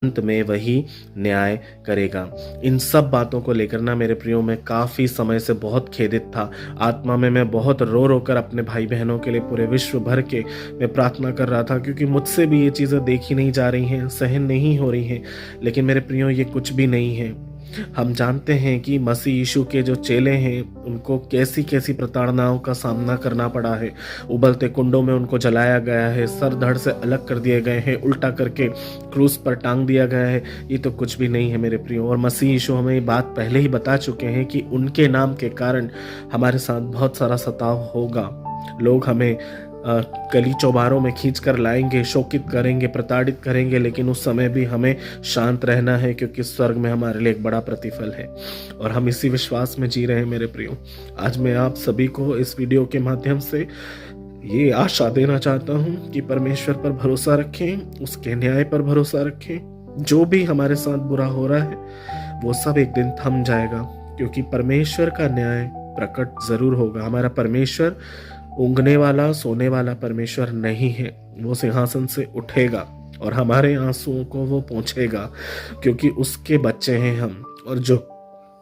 अंत में वही न्याय करेगा। इन सब बातों को लेकर ना मेरे प्रियो, मैं काफ़ी समय से बहुत खेदित था। आत्मा में मैं बहुत रो रो कर अपने भाई बहनों के लिए, पूरे विश्व भर के मैं प्रार्थना कर रहा था, क्योंकि मुझसे भी ये चीज़ें देखी नहीं जा रही हैं, सहन नहीं हो रही हैं। लेकिन मेरे प्रियो, ये कुछ भी नहीं है। हम जानते हैं कि मसीह यीशु के जो चेले हैं उनको कैसी कैसी प्रताड़नाओं का सामना करना पड़ा है। उबलते कुंडों में उनको जलाया गया है, सर धड़ से अलग कर दिए गए हैं, उल्टा करके क्रूस पर टांग दिया गया है। ये तो कुछ भी नहीं है मेरे प्रियो। और मसीह यीशु हमें ये बात पहले ही बता चुके हैं कि उनके नाम के कारण हमारे साथ बहुत सारा सताव होगा। लोग हमें गली चौबारों में खींच कर लाएंगे, शोकित करेंगे, प्रताड़ित करेंगे, लेकिन उस समय भी हमें शांत रहना है, क्योंकि स्वर्ग में हमारे लिए एक बड़ा प्रतिफल है और हम इसी विश्वास में जी रहे हैं मेरे प्रियो। आज मैं आप सभी को इस वीडियो के माध्यम से ये आशा देना चाहता हूँ कि परमेश्वर पर भरोसा रखें, उसके न्याय पर भरोसा रखें। जो भी हमारे साथ बुरा हो रहा है वो सब एक दिन थम जाएगा, क्योंकि परमेश्वर का न्याय प्रकट जरूर होगा। हमारा परमेश्वर ऊँघने वाला, सोने वाला परमेश्वर नहीं है। वो सिंहासन से उठेगा और हमारे आंसुओं को वो पोंछेगा, क्योंकि उसके बच्चे हैं हम। और जो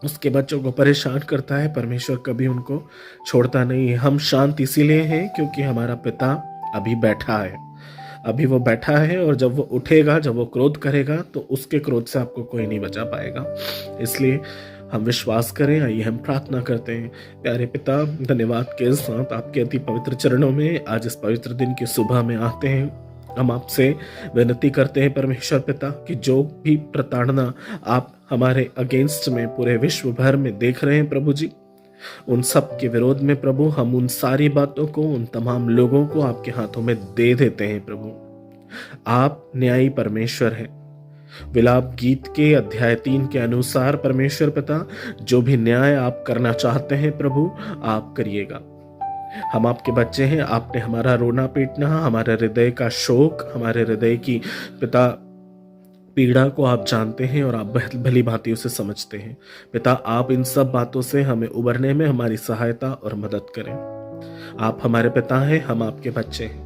उसके बच्चों को परेशान करता है, परमेश्वर कभी उनको छोड़ता नहीं है। हम शांत इसीलिए हैं क्योंकि हमारा पिता अभी बैठा है, अभी वो बैठा है, और जब वो उठेगा, जब वो क्रोध करेगा, तो उसके क्रोध से आपको कोई नहीं बचा पाएगा। इसलिए हम विश्वास करें। आइए हम प्रार्थना करते हैं। प्यारे पिता, धन्यवाद के साथ आपके अति पवित्र चरणों में आज इस पवित्र दिन की सुबह में आते हैं। हम आपसे विनती करते हैं परमेश्वर पिता कि जो भी प्रताड़ना आप हमारे अगेंस्ट में पूरे विश्व भर में देख रहे हैं प्रभु जी, उन सब के विरोध में प्रभु हम उन सारी बातों को, उन तमाम लोगों को आपके हाथों में दे देते हैं प्रभु। आप न्यायी परमेश्वर हैं। विलाप गीत के अध्याय 3 के अनुसार परमेश्वर पिता, जो भी न्याय आप करना चाहते हैं प्रभु, आप करिएगा। हम आपके बच्चे हैं। आपने हमारा रोना पीटना, हमारे हृदय का शोक, हमारे हृदय की पिता पीड़ा को आप जानते हैं और आप भली भांति उसे समझते हैं। पिता, आप इन सब बातों से हमें उबरने में हमारी सहायता और मदद करें। आप हमारे पिता हैं, हम आपके बच्चे हैं।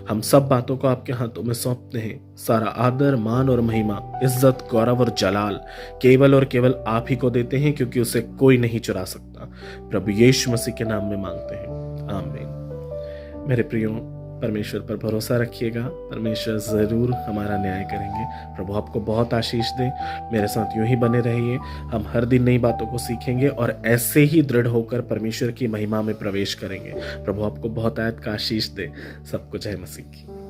हम सब बातों को आपके हाथों में सौंपते हैं। सारा आदर, मान और महिमा, इज्जत, गौरव और जलाल केवल और केवल आप ही को देते हैं, क्योंकि उसे कोई नहीं चुरा सकता। प्रभु यीशु मसीह के नाम में मांगते हैं, आमीन। मेरे प्रियो, परमेश्वर पर भरोसा रखिएगा। परमेश्वर जरूर हमारा न्याय करेंगे। प्रभु आपको बहुत आशीष दे। मेरे साथ यूं ही बने रहिए। हम हर दिन नई बातों को सीखेंगे और ऐसे ही दृढ़ होकर परमेश्वर की महिमा में प्रवेश करेंगे। प्रभु आपको बहुत आयत का आशीष दे। सबको जय मसीह की।